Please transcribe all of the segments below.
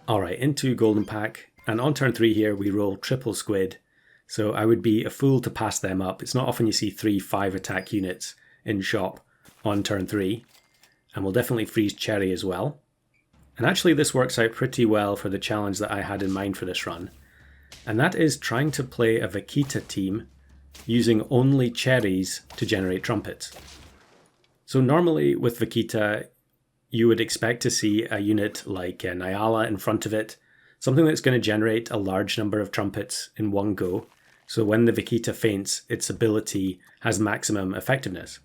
Alright, into Golden Pack, and on turn 3 here we roll triple squid, so I would be a fool to pass them up. It's not often you see 3 5 attack units in shop on turn 3, and we'll definitely freeze Cherry as well. And actually this works out pretty well for the challenge that I had in mind for this run, and that is trying to play a Vaquita team using only cherries to generate trumpets. So normally with Vaquita, you would expect to see a unit like Nyala in front of it, something that's going to generate a large number of trumpets in one go, so when the Vaquita faints, its ability has maximum effectiveness.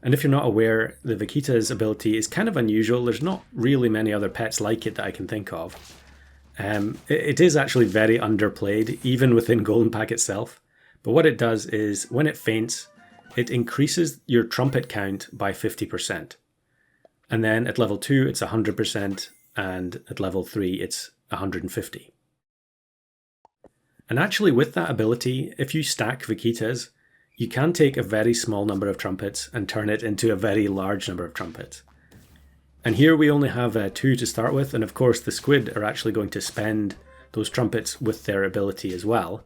And if you're not aware, the Vaquita's ability is kind of unusual. There's not really many other pets like it that I can think of. It is actually very underplayed, even within Golden Pack itself. But what it does is, when it faints, it increases your trumpet count by 50%. And then at level 2, it's 100%, and at level 3, it's 150. And actually with that ability, if you stack Vaquitas, you can take a very small number of trumpets and turn it into a very large number of trumpets. And here we only have 2 to start with, and of course the squid are actually going to spend those trumpets with their ability as well.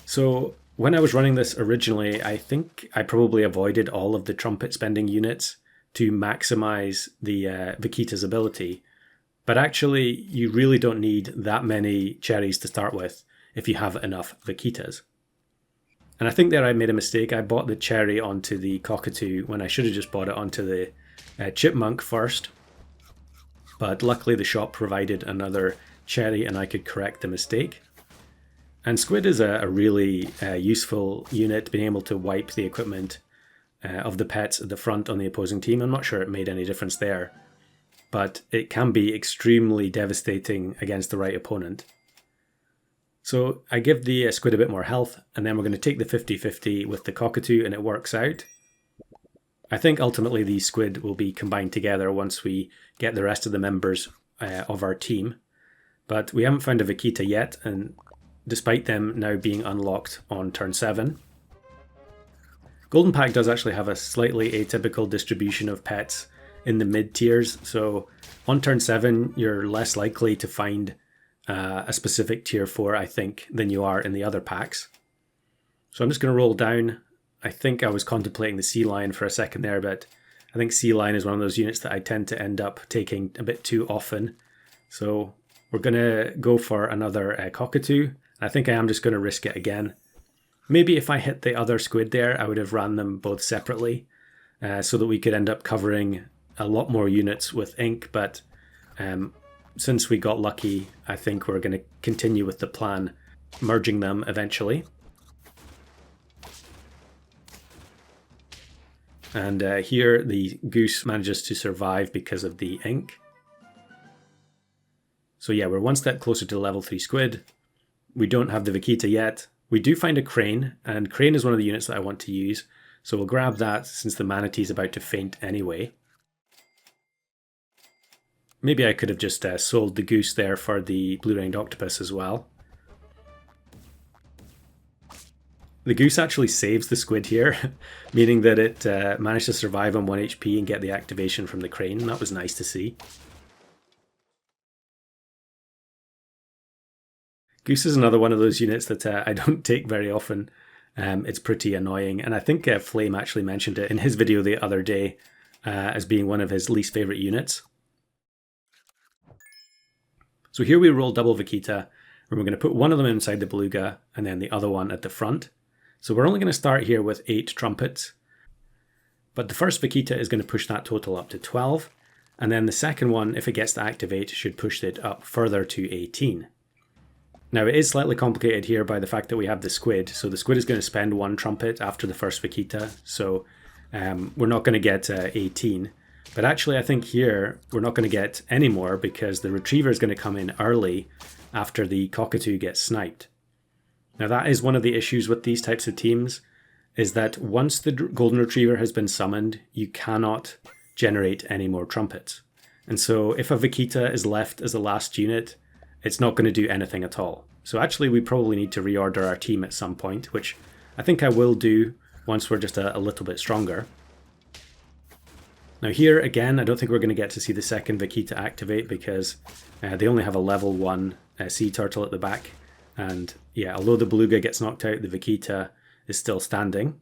So when I was running this originally, I think I probably avoided all of the trumpet spending units to maximize the Vaquita's ability. But actually, you really don't need that many cherries to start with if you have enough Vaquitas. And I think there I made a mistake. I bought the cherry onto the cockatoo when I should have just bought it onto the chipmunk first. But luckily the shop provided another cherry and I could correct the mistake. And squid is a really useful unit, being able to wipe the equipment of the pets at the front on the opposing team. I'm not sure it made any difference there, but it can be extremely devastating against the right opponent. So I give the squid a bit more health, and then we're going to take the 50-50 with the cockatoo, and it works out. I think ultimately these squid will be combined together once we get the rest of the members of our team. But we haven't found a Vaquita yet, and despite them now being unlocked on turn 7. Golden Pack does actually have a slightly atypical distribution of pets in the mid tiers, so on turn 7 you're less likely to find a specific tier 4, I think, than you are in the other packs. So I'm just going to roll down. I think I was contemplating the sea lion for a second there, but I think sea lion is one of those units that I tend to end up taking a bit too often. So we're going to go for another cockatoo. I think I am just going to risk it again. Maybe if I hit the other squid there, I would have ran them both separately so that we could end up covering a lot more units with ink, but since we got lucky, I think we're going to continue with the plan, merging them eventually. And here the goose manages to survive because of the ink. So yeah, we're one step closer to level 3 squid. We don't have the Vaquita yet. We do find a crane, and crane is one of the units that I want to use. So we'll grab that since the manatee is about to faint anyway. Maybe I could have just sold the goose there for the blue-ringed octopus as well. The goose actually saves the squid here, meaning that it managed to survive on 1 HP and get the activation from the crane. That was nice to see. Goose is another one of those units that I don't take very often. It's pretty annoying, and I think Flame actually mentioned it in his video the other day as being one of his least favourite units. So here we roll double Vaquita, and we're going to put one of them inside the beluga and then the other one at the front. So we're only going to start here with 8 trumpets, but the first Vaquita is going to push that total up to 12, and then the second one, if it gets to activate, should push it up further to 18. Now it is slightly complicated here by the fact that we have the squid, so the squid is going to spend 1 trumpet after the first Vaquita, so we're not going to get 18. But actually I think here we're not going to get any more because the retriever is going to come in early after the cockatoo gets sniped. Now that is one of the issues with these types of teams, is that once the golden retriever has been summoned, you cannot generate any more trumpets. And so if a Vaquita is left as the last unit, it's not going to do anything at all. So actually we probably need to reorder our team at some point, which I think I will do once we're just a little bit stronger. Now here again, I don't think we're going to get to see the second Vaquita activate because they only have a level 1 sea turtle at the back. And yeah, although the beluga gets knocked out, the Vaquita is still standing.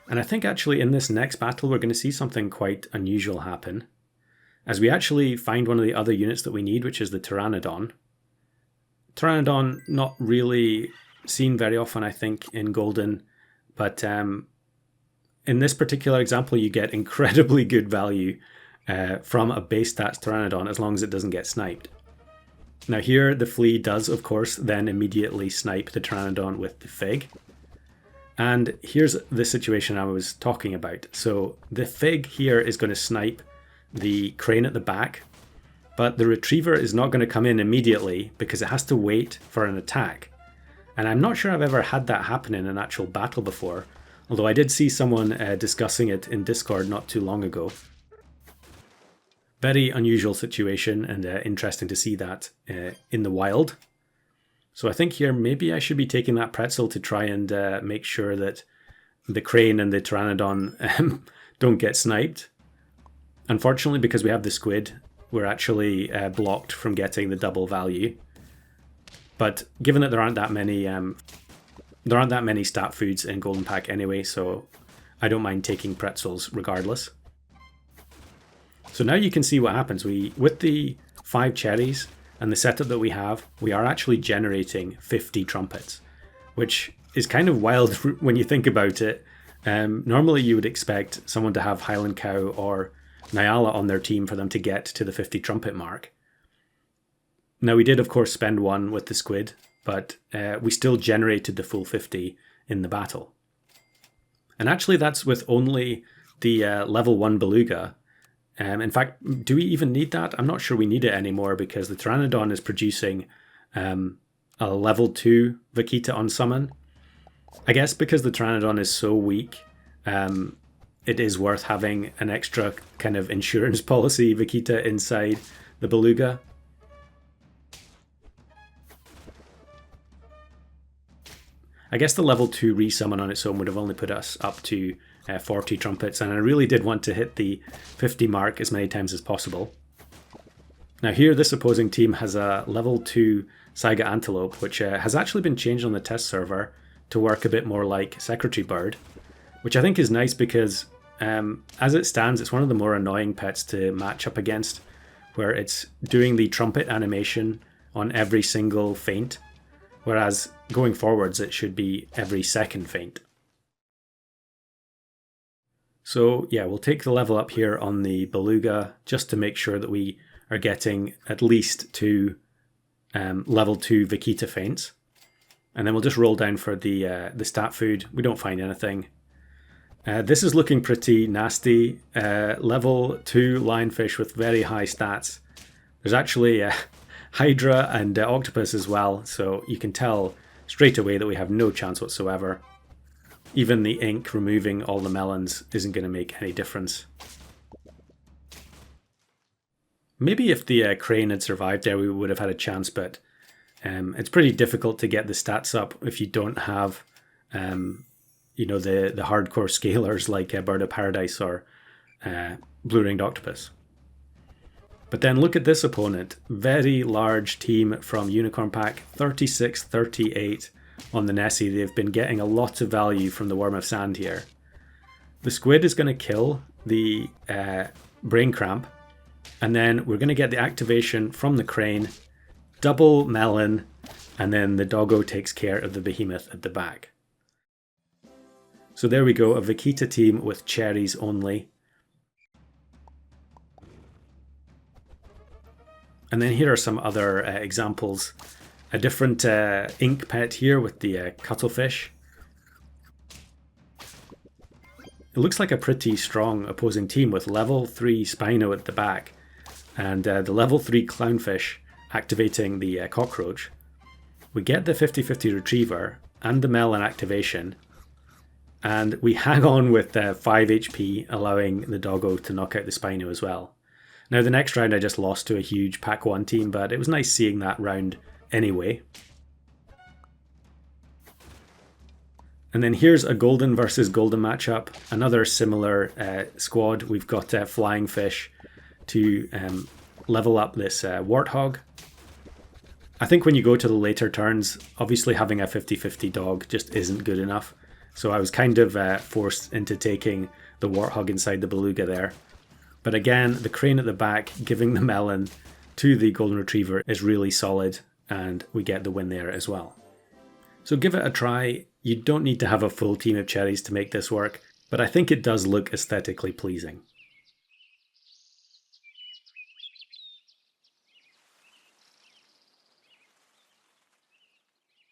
And I think actually in this next battle we're going to see something quite unusual happen, as we actually find one of the other units that we need, which is the Pteranodon. Pteranodon not really seen very often, I think, in Golden, but in this particular example you get incredibly good value from a base stats Pteranodon as long as it doesn't get sniped. Now here the flea does of course then immediately snipe the Pteranodon with the Fig. And here's the situation I was talking about. So the Fig here is going to snipe the crane at the back, but the Retriever is not going to come in immediately because it has to wait for an attack. And I'm not sure I've ever had that happen in an actual battle before, although I did see someone discussing it in Discord not too long ago. Very unusual situation and interesting to see that in the wild. So I think here maybe I should be taking that pretzel to try and make sure that the crane and the Pteranodon don't get sniped. Unfortunately, because we have the squid, we're actually blocked from getting the double value. But given that there aren't that many stat foods in Golden Pack anyway, so I don't mind taking pretzels regardless. So now you can see what happens. With the 5 cherries and the setup that we have, we are actually generating 50 trumpets, which is kind of wild when you think about it. Normally you would expect someone to have Highland Cow or Nyala on their team for them to get to the 50 trumpet mark. Now we did of course spend one with the squid, but we still generated the full 50 in the battle. And actually that's with only the level 1 beluga. In fact, do we even need that? I'm not sure we need it anymore because the Pteranodon is producing a level 2 Vaquita on summon. I guess because the Pteranodon is so weak, it is worth having an extra kind of insurance policy Vaquita inside the beluga. I guess the level 2 resummon on its own would have only put us up to 40 trumpets, and I really did want to hit the 50 mark as many times as possible. Now here this opposing team has a level 2 Saiga Antelope, which has actually been changed on the test server to work a bit more like Secretary Bird, which I think is nice because as it stands it's one of the more annoying pets to match up against, where it's doing the trumpet animation on every single feint, whereas going forwards it should be every second feint. So yeah, we'll take the level up here on the beluga just to make sure that we are getting at least 2 level 2 Vaquita feints. And then we'll just roll down for the stat food. We don't find anything. This is looking pretty nasty. Level 2 lionfish with very high stats. There's actually Hydra and Octopus as well, so you can tell straight away that we have no chance whatsoever. Even the ink removing all the melons isn't going to make any difference. Maybe if the crane had survived there we would have had a chance, but it's pretty difficult to get the stats up if you don't have you know, the hardcore scalers like Bird of Paradise or Blue-Ringed Octopus. But then look at this opponent. Very large team from Unicorn Pack, 36-38 on the Nessie. They've been getting a lot of value from the Worm of Sand here. The squid is going to kill the Brain Cramp, and then we're going to get the activation from the crane, double melon, and then the doggo takes care of the behemoth at the back. So there we go, a Vaquita team with cherries only. And then here are some other examples. A different ink pet here with the cuttlefish. It looks like a pretty strong opposing team with level 3 Spino at the back and the level 3 clownfish activating the cockroach. We get the 50-50 retriever and the melon activation, and we hang on with 5 HP, allowing the doggo to knock out the Spino as well. Now the next round I just lost to a huge Pack 1 team, but it was nice seeing that round anyway. And then here's a golden versus golden matchup. Another similar squad. We've got flying fish to level up this warthog. I think when you go to the later turns, obviously having a 50-50 dog just isn't good enough. So I was kind of forced into taking the warthog inside the beluga there. But again, the crane at the back giving the melon to the golden retriever is really solid, and we get the win there as well. So give it a try. You don't need to have a full team of cherries to make this work, but I think it does look aesthetically pleasing.